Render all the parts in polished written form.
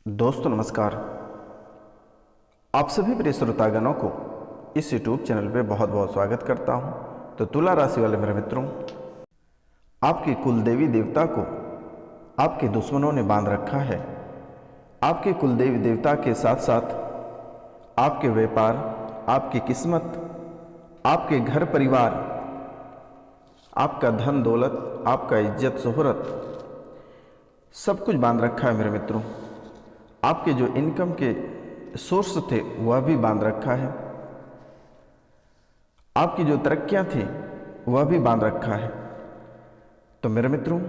दोस्तों नमस्कार। आप सभी प्रिय श्रोतागणों को इस YouTube चैनल पे बहुत बहुत स्वागत करता हूं। तो तुला राशि वाले मेरे मित्रों, आपकी कुल देवी देवता को आपके दुश्मनों ने बांध रखा है। आपके कुल देवी देवता के साथ साथ आपके व्यापार, आपकी किस्मत, आपके घर परिवार, आपका धन दौलत, आपका इज्जत शोहरत, सब कुछ बांध रखा है मेरे मित्रों। आपके जो इनकम के सोर्स थे वह भी बांध रखा है। आपकी जो तरक्कियां थी वह भी बांध रखा है। तो मेरे मित्रों,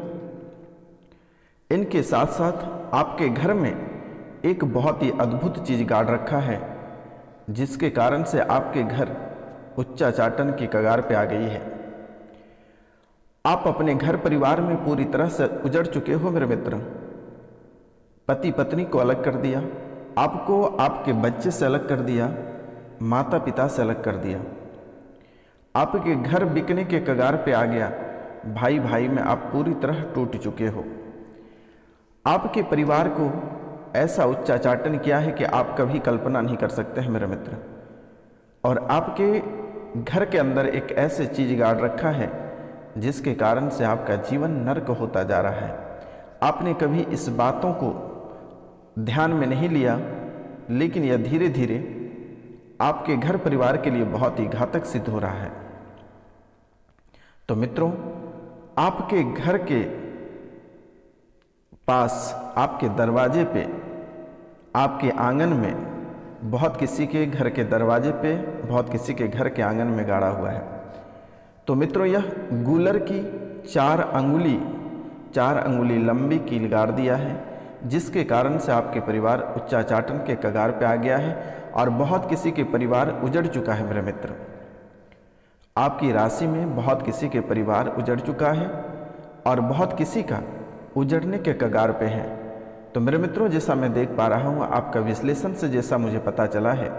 इनके साथ साथ आपके घर में एक बहुत ही अद्भुत चीज गाड़ रखा है, जिसके कारण से आपके घर उच्चाचाटन की कगार पे आ गई है। आप अपने घर परिवार में पूरी तरह से उजड़ चुके हो मेरे मित्र। पति पत्नी को अलग कर दिया, आपको आपके बच्चे से अलग कर दिया, माता पिता से अलग कर दिया। आपके घर बिकने के कगार पे आ गया। भाई भाई में आप पूरी तरह टूट चुके हो। आपके परिवार को ऐसा उच्चाचाटन किया है कि आप कभी कल्पना नहीं कर सकते हैं मेरे मित्र। और आपके घर के अंदर एक ऐसे चीज गाड़ रखा है जिसके कारण से आपका जीवन नर्क होता जा रहा है। आपने कभी इस बातों को ध्यान में नहीं लिया, लेकिन यह धीरे धीरे आपके घर परिवार के लिए बहुत ही घातक सिद्ध हो रहा है। तो मित्रों, आपके घर के पास, आपके दरवाजे पे, आपके आंगन में, बहुत किसी के घर के दरवाजे पे, बहुत किसी के घर के आंगन में गाड़ा हुआ है। तो मित्रों, यह गूलर की 4 अंगुली लंबी कील गाड़ दिया है, जिसके कारण से आपके परिवार उच्चाचाटन के कगार पे आ गया है और बहुत किसी के परिवार उजड़ चुका है मेरे मित्र। आपकी राशि में बहुत किसी के परिवार उजड़ चुका है और बहुत किसी का उजड़ने के कगार पे है। तो मेरे मित्रों, जैसा मैं देख पा रहा हूँ, आपका विश्लेषण से जैसा मुझे पता चला है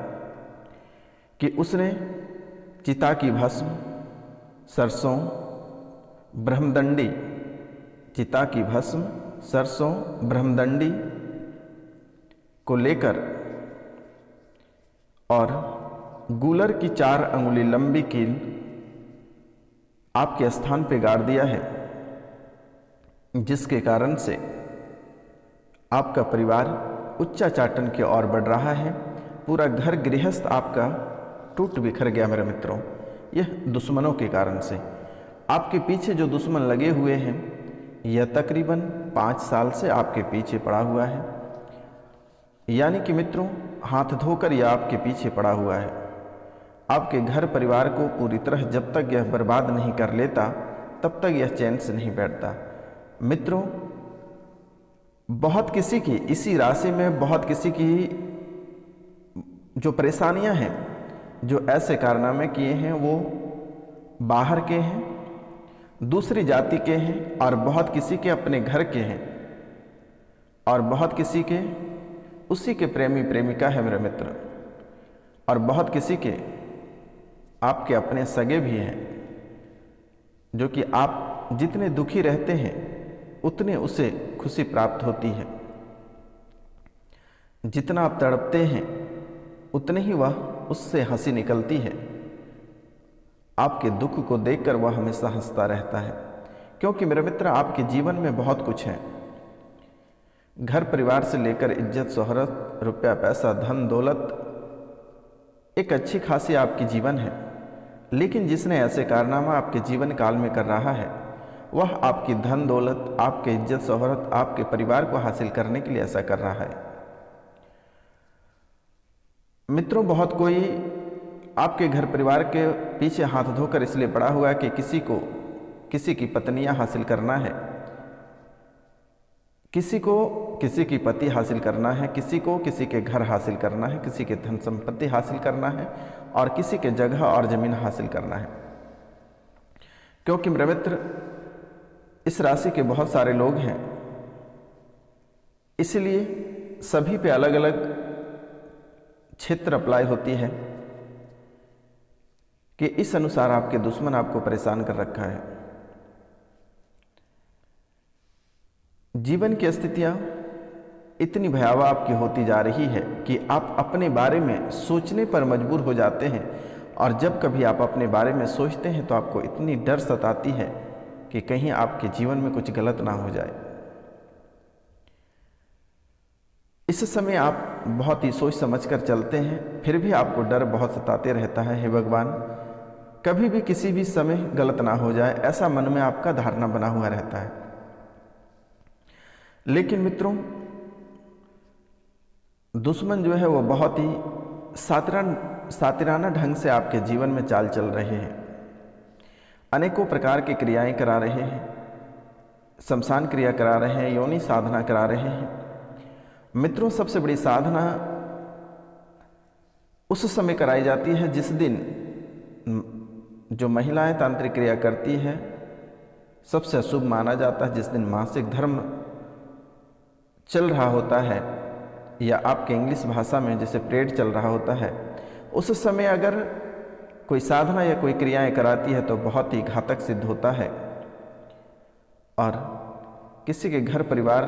कि उसने चिता की भस्म, सरसों, ब्रह्मदंडी, चिता की भस्म, सरसों, ब्रह्मदंडी को लेकर और गूलर की 4 अंगुली लंबी कील आपके स्थान पे गाड़ दिया है, जिसके कारण से आपका परिवार उच्चाचाटन की ओर बढ़ रहा है। पूरा घर गृहस्थ आपका टूट बिखर गया मेरे मित्रों। यह दुश्मनों के कारण से। आपके पीछे जो दुश्मन लगे हुए हैं, यह तकरीबन 5 साल से आपके पीछे पड़ा हुआ है। यानी कि मित्रों, हाथ धोकर यह आपके पीछे पड़ा हुआ है। आपके घर परिवार को पूरी तरह जब तक यह बर्बाद नहीं कर लेता, तब तक यह चैन से नहीं बैठता। मित्रों, बहुत किसी की इसी राशि में, बहुत किसी की जो परेशानियां हैं, जो ऐसे कारनामे किए हैं, वो बाहर के हैं, दूसरी जाति के हैं, और बहुत किसी के अपने घर के हैं, और बहुत किसी के उसी के प्रेमी प्रेमिका है मेरे मित्र, और बहुत किसी के आपके अपने सगे भी हैं, जो कि आप जितने दुखी रहते हैं उतने उसे खुशी प्राप्त होती है। जितना आप तड़पते हैं उतने ही वह उससे हंसी निकलती है। आपके दुख को देखकर वह हमेशा हंसता रहता है, क्योंकि मेरे मित्र, आपके जीवन में बहुत कुछ है। घर परिवार से लेकर इज्जत शोहरत, रुपया पैसा, धन दौलत, एक अच्छी खासी आपकी जीवन है। लेकिन जिसने ऐसे कारनामा आपके जीवन काल में कर रहा है, वह आपकी धन दौलत, आपके इज्जत शोहरत, आपके परिवार को हासिल करने के लिए ऐसा कर रहा है। मित्रों, बहुत कोई आपके घर परिवार के पीछे हाथ धोकर इसलिए पड़ा हुआ है कि किसी को किसी की पत्नियां हासिल करना है, किसी को किसी की पति हासिल करना है, किसी को किसी के घर हासिल करना है, किसी के धन संपत्ति हासिल करना है, और किसी के जगह और जमीन हासिल करना है। क्योंकि मेरे मित्र, इस राशि के बहुत सारे लोग हैं, इसलिए सभी पे अलग अलग क्षेत्र अप्लाई होती है कि इस अनुसार आपके दुश्मन आपको परेशान कर रखा है। जीवन की स्थितियां इतनी भयावह आपकी होती जा रही है कि आप अपने बारे में सोचने पर मजबूर हो जाते हैं। और जब कभी आप अपने बारे में सोचते हैं तो आपको इतनी डर सताती है कि कहीं आपके जीवन में कुछ गलत ना हो जाए। इस समय आप बहुत ही सोच समझ कर चलते हैं, फिर भी आपको डर बहुत सताते रहता है। हे भगवान, कभी भी किसी भी समय गलत ना हो जाए, ऐसा मन में आपका धारणा बना हुआ रहता है। लेकिन मित्रों, दुश्मन जो है वो बहुत ही सातिराना ढंग से आपके जीवन में चाल चल रहे हैं। अनेकों प्रकार की क्रियाएं करा रहे हैं, शमशान क्रिया करा रहे हैं, योनि साधना करा रहे हैं। मित्रों, सबसे बड़ी साधना उस समय कराई जाती है जिस दिन जो महिलाएं तांत्रिक क्रिया करती है, सबसे अशुभ माना जाता है जिस दिन मासिक धर्म चल रहा होता है, या आपके इंग्लिश भाषा में जैसे पीरियड चल रहा होता है। उस समय अगर कोई साधना या कोई क्रियाएं कराती है तो बहुत ही घातक सिद्ध होता है और किसी के घर परिवार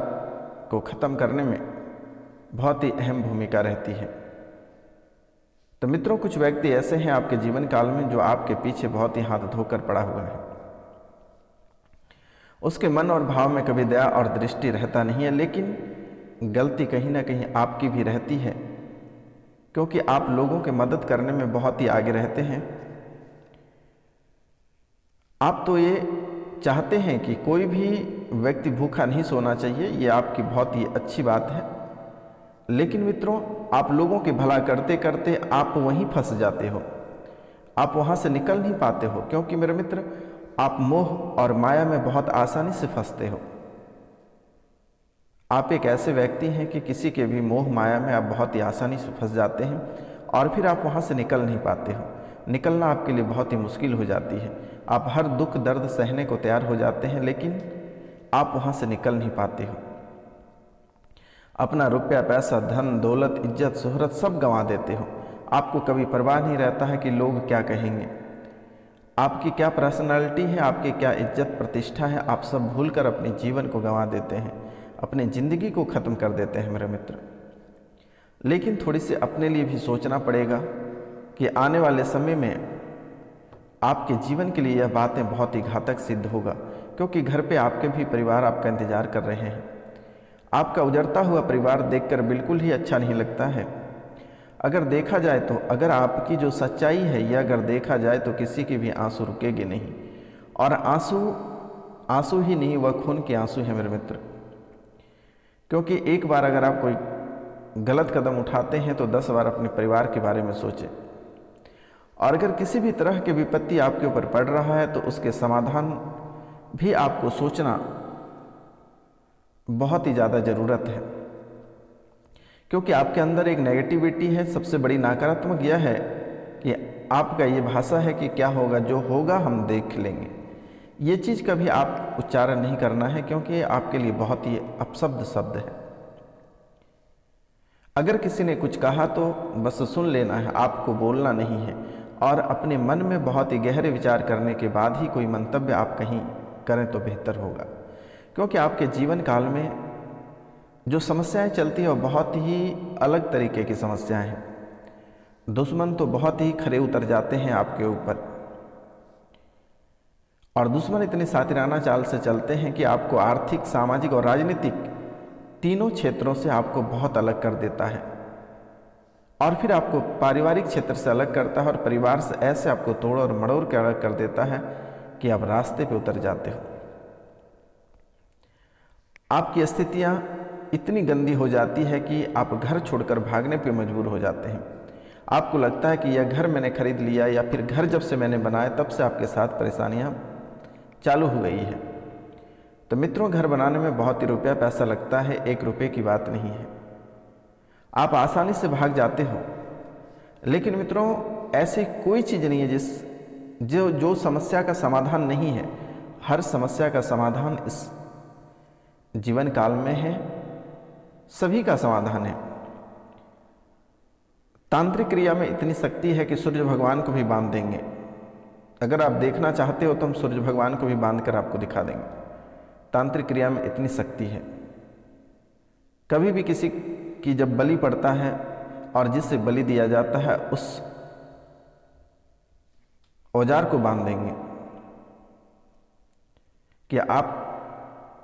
को ख़त्म करने में बहुत ही अहम भूमिका रहती है। तो मित्रों, कुछ व्यक्ति ऐसे हैं आपके जीवन काल में जो आपके पीछे बहुत ही हाथ धोकर पड़ा हुआ है। उसके मन और भाव में कभी दया और दृष्टि रहता नहीं है, लेकिन गलती कहीं ना कहीं आपकी भी रहती है, क्योंकि आप लोगों की मदद करने में बहुत ही आगे रहते हैं। आप तो ये चाहते हैं कि कोई भी व्यक्ति भूखा नहीं सोना चाहिए, ये आपकी बहुत ही अच्छी बात है। लेकिन मित्रों, आप लोगों की भला करते करते आप वहीं फंस जाते हो, आप वहाँ से निकल नहीं पाते हो, क्योंकि मेरे मित्र, आप मोह और माया में बहुत आसानी से फंसते हो। आप एक ऐसे व्यक्ति हैं कि किसी के भी मोह माया में आप बहुत ही आसानी से फंस जाते हैं और फिर आप वहाँ से निकल नहीं पाते हो। निकलना आपके लिए बहुत ही मुश्किल हो जाती है। आप हर दुख दर्द सहने को तैयार हो जाते हैं, लेकिन आप वहाँ से निकल नहीं पाते हो। अपना रुपया, पैसा, धन, दौलत, इज्जत, शोहरत सब गंवा देते हो। आपको कभी परवाह नहीं रहता है कि लोग क्या कहेंगे, आपकी क्या पर्सनालिटी है, आपकी क्या इज्जत प्रतिष्ठा है। आप सब भूलकर अपने जीवन को गंवा देते हैं, अपनी ज़िंदगी को ख़त्म कर देते हैं मेरे मित्र। लेकिन थोड़ी सी अपने लिए भी सोचना पड़ेगा कि आने वाले समय में आपके जीवन के लिए यह बातें बहुत ही घातक सिद्ध होगा, क्योंकि घर पे आपके भी परिवार आपका इंतज़ार कर रहे हैं। आपका उजड़ता हुआ परिवार देखकर बिल्कुल ही अच्छा नहीं लगता है। अगर देखा जाए तो, अगर आपकी जो सच्चाई है यह अगर देखा जाए तो किसी के भी आंसू रुकेंगे नहीं, और आंसू ही नहीं, वह खून के आंसू है मेरे मित्र। क्योंकि एक बार अगर आप कोई गलत कदम उठाते हैं तो 10 बार अपने परिवार के बारे में सोचें। और अगर किसी भी तरह की विपत्ति आपके ऊपर पड़ रहा है तो उसके समाधान भी आपको सोचना बहुत ही ज़्यादा ज़रूरत है, क्योंकि आपके अंदर एक नेगेटिविटी है। सबसे बड़ी नकारात्मक यह है कि आपका ये भाषा है कि क्या होगा, जो होगा हम देख लेंगे। ये चीज़ कभी आप उच्चारण नहीं करना है, क्योंकि ये आपके लिए बहुत ही अपशब्द शब्द है। अगर किसी ने कुछ कहा तो बस सुन लेना है, आपको बोलना नहीं है। और अपने मन में बहुत ही गहरे विचार करने के बाद ही कोई मंतव्य आप कहीं करें तो बेहतर होगा, क्योंकि आपके जीवन काल में जो समस्याएं चलती हैं वो बहुत ही अलग तरीके की समस्याएं हैं। दुश्मन तो बहुत ही खरे उतर जाते हैं आपके ऊपर, और दुश्मन इतनी सातिराना चाल से चलते हैं कि आपको आर्थिक, सामाजिक और राजनीतिक तीनों क्षेत्रों से आपको बहुत अलग कर देता है, और फिर आपको पारिवारिक क्षेत्र से अलग करता है, और परिवार से ऐसे आपको तोड़ और मड़ोड़ के अलग कर देता है कि आप रास्ते पे उतर जाते हो। आपकी स्थितियां इतनी गंदी हो जाती है कि आप घर छोड़कर भागने पे मजबूर हो जाते हैं। आपको लगता है कि यह घर मैंने खरीद लिया, या फिर घर जब से मैंने बनाया तब से आपके साथ परेशानियां चालू हो गई है। तो मित्रों, घर बनाने में बहुत ही रुपया पैसा लगता है, 1 रुपये की बात नहीं है। आप आसानी से भाग जाते हो, लेकिन मित्रों ऐसी कोई चीज़ नहीं है जो समस्या का समाधान नहीं है। हर समस्या का समाधान इस जीवन काल में है, सभी का समाधान है। तांत्रिक क्रिया में इतनी शक्ति है कि सूर्य भगवान को भी बांध देंगे। अगर आप देखना चाहते हो तो हम सूर्य भगवान को भी बांध कर आपको दिखा देंगे। तांत्रिक क्रिया में इतनी शक्ति है। कभी भी किसी की जब बलि पड़ता है और जिससे बलि दिया जाता है उस औजार को बांध देंगे कि आप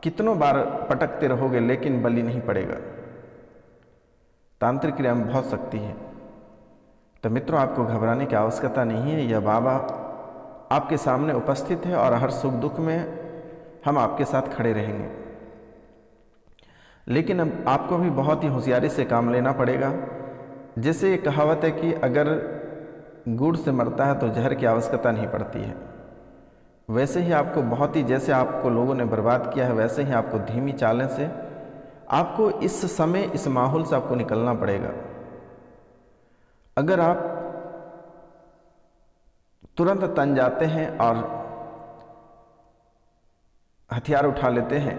कितनों बार पटकते रहोगे लेकिन बलि नहीं पड़ेगा। तांत्रिक क्रिया में बहुत शक्ति है। तो मित्रों, आपको घबराने की आवश्यकता नहीं है। यह बाबा आपके सामने उपस्थित है और हर सुख दुख में हम आपके साथ खड़े रहेंगे। लेकिन अब आपको भी बहुत ही होशियारी से काम लेना पड़ेगा। जैसे ये कहावत है कि अगर गुड़ से मरता है तो जहर की आवश्यकता नहीं पड़ती है, वैसे ही आपको बहुत ही, जैसे आपको लोगों ने बर्बाद किया है, वैसे ही आपको धीमी चालें से आपको इस समय इस माहौल से आपको निकलना पड़ेगा। अगर आप तुरंत तन जाते हैं और हथियार उठा लेते हैं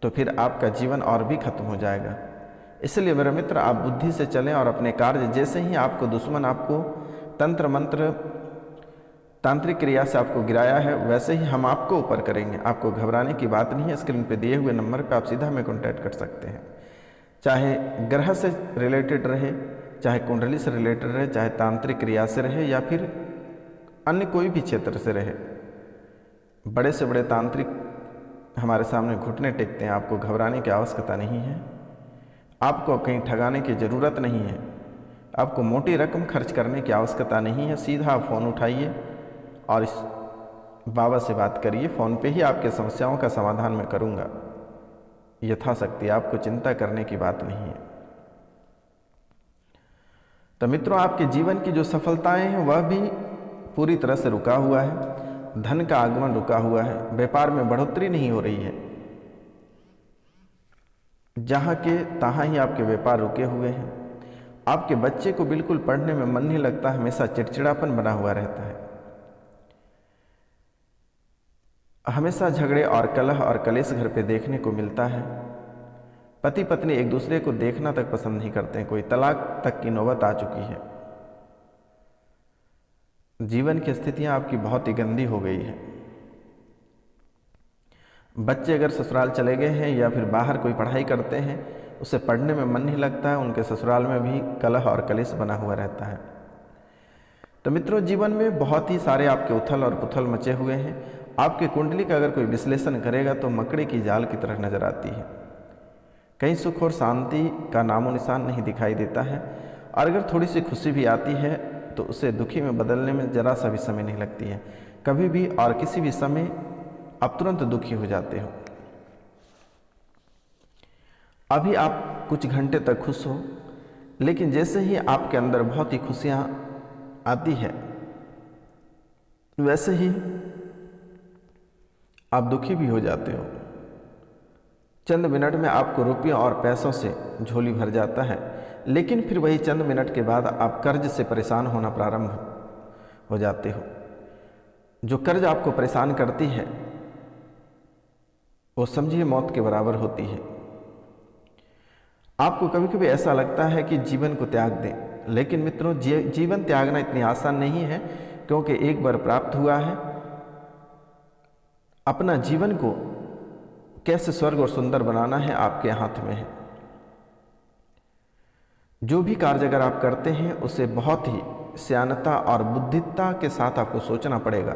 तो फिर आपका जीवन और भी खत्म हो जाएगा। इसलिए मेरे मित्र, आप बुद्धि से चलें और अपने कार्य, जैसे ही आपको दुश्मन आपको तंत्र मंत्र तांत्रिक क्रिया से आपको गिराया है, वैसे ही हम आपको ऊपर करेंगे। आपको घबराने की बात नहीं है। स्क्रीन पे दिए हुए नंबर पे आप सीधा हमें कॉन्टैक्ट कर सकते हैं। चाहे ग्रह से रिलेटेड रहे, चाहे कुंडली से रिलेटेड रहे, चाहे तांत्रिक क्रिया से रहे या फिर अन्य कोई भी क्षेत्र से रहे, बड़े से बड़े तांत्रिक हमारे सामने घुटने टेकते हैं। आपको घबराने की आवश्यकता नहीं है। आपको कहीं ठगाने की ज़रूरत नहीं है। आपको मोटी रकम खर्च करने की आवश्यकता नहीं है। सीधा आप फ़ोन उठाइए और इस बाबा से बात करिए। फ़ोन पे ही आपके समस्याओं का समाधान मैं करूँगा यथाशक्ति। आपको चिंता करने की बात नहीं है। तो मित्रों, आपके जीवन की जो सफलताएं हैं वह भी पूरी तरह से रुका हुआ है। धन का आगमन रुका हुआ है। व्यापार में बढ़ोतरी नहीं हो रही है। जहाँ के तहाँ ही आपके व्यापार रुके हुए हैं। आपके बच्चे को बिल्कुल पढ़ने में मन नहीं लगता, हमेशा चिड़चिड़ापन बना हुआ रहता है। हमेशा झगड़े और कलह और कलेश घर पे देखने को मिलता है। पति पत्नी एक दूसरे को देखना तक पसंद नहीं करते हैं। कोई तलाक तक की नौबत आ चुकी है। जीवन की स्थितियां आपकी बहुत ही गंदी हो गई है। बच्चे अगर ससुराल चले गए हैं या फिर बाहर कोई पढ़ाई करते हैं, उसे पढ़ने में मन नहीं लगता है। उनके ससुराल में भी कलह और कलेश बना हुआ रहता है। तो मित्रों, जीवन में बहुत ही सारे आपके उथल और पुथल मचे हुए हैं। आपकी कुंडली का अगर कोई विश्लेषण करेगा तो मकड़े की जाल की तरह नजर आती है। कहीं सुख और शांति का नामो निशान नहीं दिखाई देता है। और अगर थोड़ी सी खुशी भी आती है तो उसे दुखी में बदलने में जरा सा भी समय नहीं लगती है। कभी भी और किसी भी समय आप तुरंत दुखी हो जाते हो। अभी आप कुछ घंटे तक खुश हो, लेकिन जैसे ही आपके अंदर बहुत ही खुशियां आती है, वैसे ही आप दुखी भी हो जाते हो। चंद मिनट में आपको रुपयों और पैसों से झोली भर जाता है, लेकिन फिर वही चंद मिनट के बाद आप कर्ज से परेशान होना प्रारंभ हो जाते हो। जो कर्ज आपको परेशान करती है वो समझिए मौत के बराबर होती है। आपको कभी कभी ऐसा लगता है कि जीवन को त्याग दें, लेकिन मित्रों, जीवन त्यागना इतनी आसान नहीं है, क्योंकि एक बार प्राप्त हुआ है। अपना जीवन को कैसे स्वर्ग और सुंदर बनाना है आपके हाथ में है। जो भी कार्य अगर आप करते हैं उसे बहुत ही सियानता और बुद्धिता के साथ आपको सोचना पड़ेगा,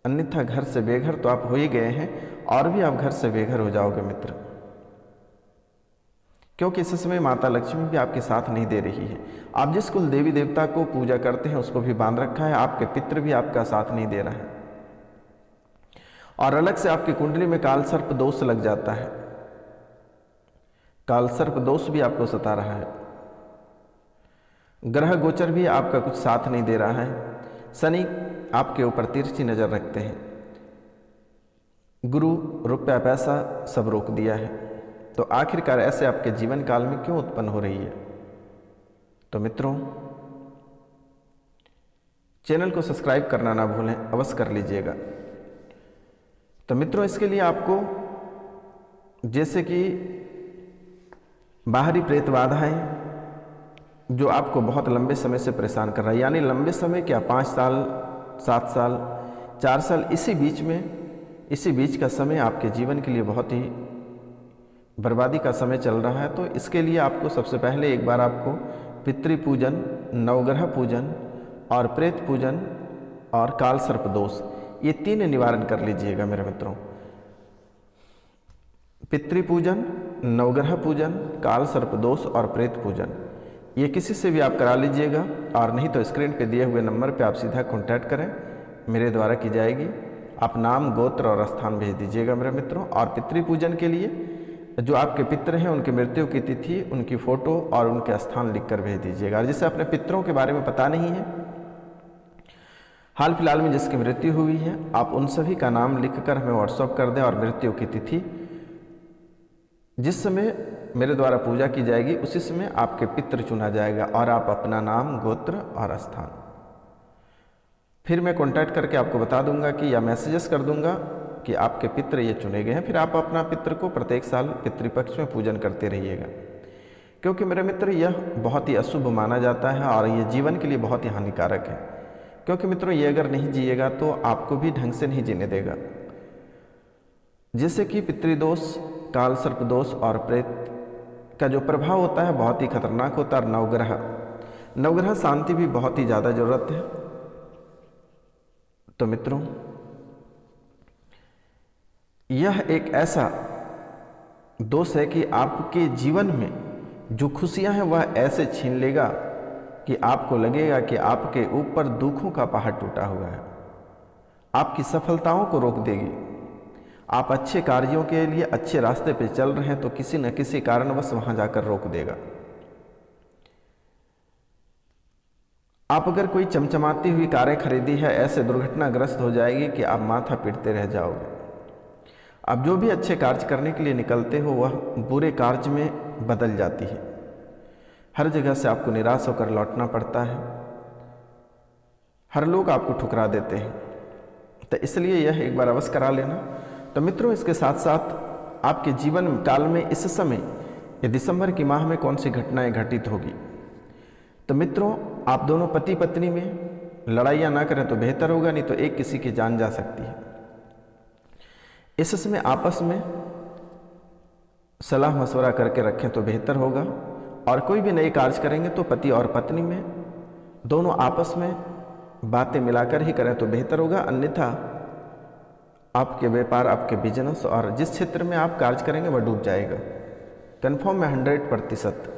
अन्यथा घर से बेघर तो आप हो ही गए हैं और भी आप घर से बेघर हो जाओगे मित्र। क्योंकि इस समय माता लक्ष्मी भी आपके साथ नहीं दे रही है। आप जिस कुल देवी देवता को पूजा करते हैं उसको भी बांध रखा है। आपके पितृ भी आपका साथ नहीं दे रहा है। और अलग से आपकी कुंडली में काल सर्प दोष लग जाता है। काल सर्प दोष भी आपको सता रहा है। ग्रह गोचर भी आपका कुछ साथ नहीं दे रहा है। शनि आपके ऊपर तिरछी नजर रखते हैं। गुरु रुपया पैसा सब रोक दिया है। तो आखिरकार ऐसे आपके जीवन काल में क्यों उत्पन्न हो रही है? तो मित्रों, चैनल को सब्सक्राइब करना ना भूलें, अवश्य कर लीजिएगा। तो मित्रों, इसके लिए आपको जैसे कि बाहरी प्रेत बाधाएं जो आपको बहुत लंबे समय से परेशान कर रहा है, यानी लंबे समय क्या, 5 साल 7 साल 4 साल, इसी बीच का समय आपके जीवन के लिए बहुत ही बर्बादी का समय चल रहा है। तो इसके लिए आपको सबसे पहले एक बार आपको पितृपूजन, नवग्रह पूजन और प्रेत पूजन और काल सर्प दोष, ये 3 निवारण कर लीजिएगा मेरे मित्रों। पितृपूजन, नवग्रह पूजन, काल सर्प दोष और प्रेत पूजन, ये किसी से भी आप करा लीजिएगा, और नहीं तो स्क्रीन पे दिए हुए नंबर पे आप सीधा कॉन्टैक्ट करें, मेरे द्वारा की जाएगी। आप नाम, गोत्र और स्थान भेज दीजिएगा मेरे मित्रों। और पितृपूजन के लिए जो आपके पितृ हैं उनकी मृत्यु की तिथि, उनकी फ़ोटो और उनके स्थान लिखकर भेज दीजिएगा। और जिससे अपने पितरों के बारे में पता नहीं है, हाल फिलहाल में जिसकी मृत्यु हुई है, आप उन सभी का नाम लिखकर हमें व्हाट्सअप कर दें, और मृत्यु की तिथि जिस समय मेरे द्वारा पूजा की जाएगी उसी समय आपके पितृ चुना जाएगा, और आप अपना नाम, गोत्र और स्थान फिर मैं कांटेक्ट करके आपको बता दूंगा कि, या मैसेजेस कर दूंगा कि आपके पितृ ये चुने गए हैं। फिर आप अपना पितृ को प्रत्येक साल पितृपक्ष में पूजन करते रहिएगा, क्योंकि मेरे मित्र यह बहुत ही अशुभ माना जाता है और ये जीवन के लिए बहुत ही हानिकारक है। क्योंकि मित्रों ये अगर नहीं जिएगा तो आपको भी ढंग से नहीं जीने देगा। जैसे कि पितृदोष, काल सर्प दोष और प्रेत का जो प्रभाव होता है बहुत ही खतरनाक होता है। और नवग्रह शांति भी बहुत ही ज़्यादा ज़रूरत है। तो मित्रों यह एक ऐसा दोष है कि आपके जीवन में जो खुशियां हैं वह ऐसे छीन लेगा कि आपको लगेगा कि आपके ऊपर दुखों का पहाड़ टूटा हुआ है। आपकी सफलताओं को रोक देगी। आप अच्छे कार्यों के लिए अच्छे रास्ते पे चल रहे हैं तो किसी न किसी कारणवश वहां जाकर रोक देगा। आप अगर कोई चमचमाती हुई कारें खरीदी है, ऐसे दुर्घटनाग्रस्त हो जाएगी कि आप माथा पीटते रह जाओगे। आप जो भी अच्छे कार्य करने के लिए निकलते हो वह बुरे कार्य में बदल जाती है। हर जगह से आपको निराश होकर लौटना पड़ता है। हर लोग आपको ठुकरा देते हैं। तो इसलिए यह एक बार अवश्य करा लेना। तो मित्रों इसके साथ साथ आपके जीवन काल में इस समय ये दिसंबर की माह में कौन सी घटनाएं घटित होगी। तो मित्रों आप दोनों पति पत्नी में लड़ाइयाँ ना करें तो बेहतर होगा, नहीं तो एक किसी की जान जा सकती है। इस समय आपस में सलाह मशवरा करके रखें तो बेहतर होगा। और कोई भी नए कार्य करेंगे तो पति और पत्नी में दोनों आपस में बातें मिलाकर ही करें तो बेहतर होगा। अन्यथा आपके व्यापार, आपके बिजनेस और जिस क्षेत्र में आप कार्य करेंगे वह डूब जाएगा। कन्फर्म है 100%।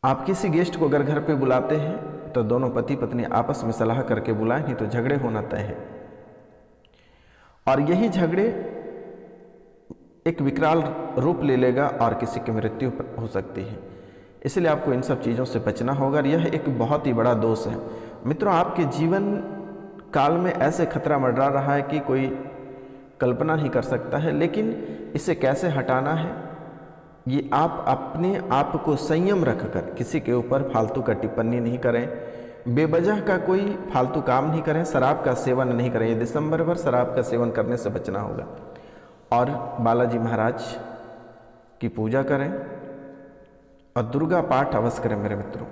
आप किसी गेस्ट को अगर घर पे बुलाते हैं तो दोनों पति पत्नी आपस में सलाह करके बुलाएं, नहीं तो झगड़े होना तय है। और यही झगड़े एक विकराल रूप ले लेगा और किसी की मृत्यु हो सकती है। इसलिए आपको इन सब चीज़ों से बचना होगा। और यह एक बहुत ही बड़ा दोष है मित्रों। आपके जीवन काल में ऐसे खतरा मंडरा रहा है कि कोई कल्पना नहीं कर सकता है। लेकिन इसे कैसे हटाना है, ये आप अपने आप को संयम रखकर किसी के ऊपर फालतू का टिप्पणी नहीं करें, बेवजह का कोई फालतू काम नहीं करें, शराब का सेवन नहीं करें। ये दिसंबर भर शराब का सेवन करने से बचना होगा। और बालाजी महाराज की पूजा करें और दुर्गा पाठ अवश्य करें मेरे मित्रों।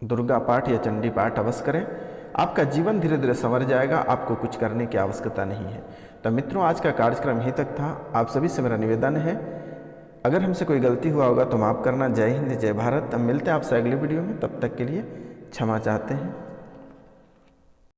दुर्गा पाठ या चंडी पाठ अवश्य करें। आपका जीवन धीरे धीरे संवर जाएगा। आपको कुछ करने की आवश्यकता नहीं है। तो मित्रों आज का कार्यक्रम यहीं तक था। आप सभी से मेरा निवेदन है, अगर हमसे कोई गलती हुआ होगा तो माफ़ करना। जय हिंद, जय भारत। अब मिलते हैं आपसे अगले वीडियो में। तब तक के लिए क्षमा चाहते हैं।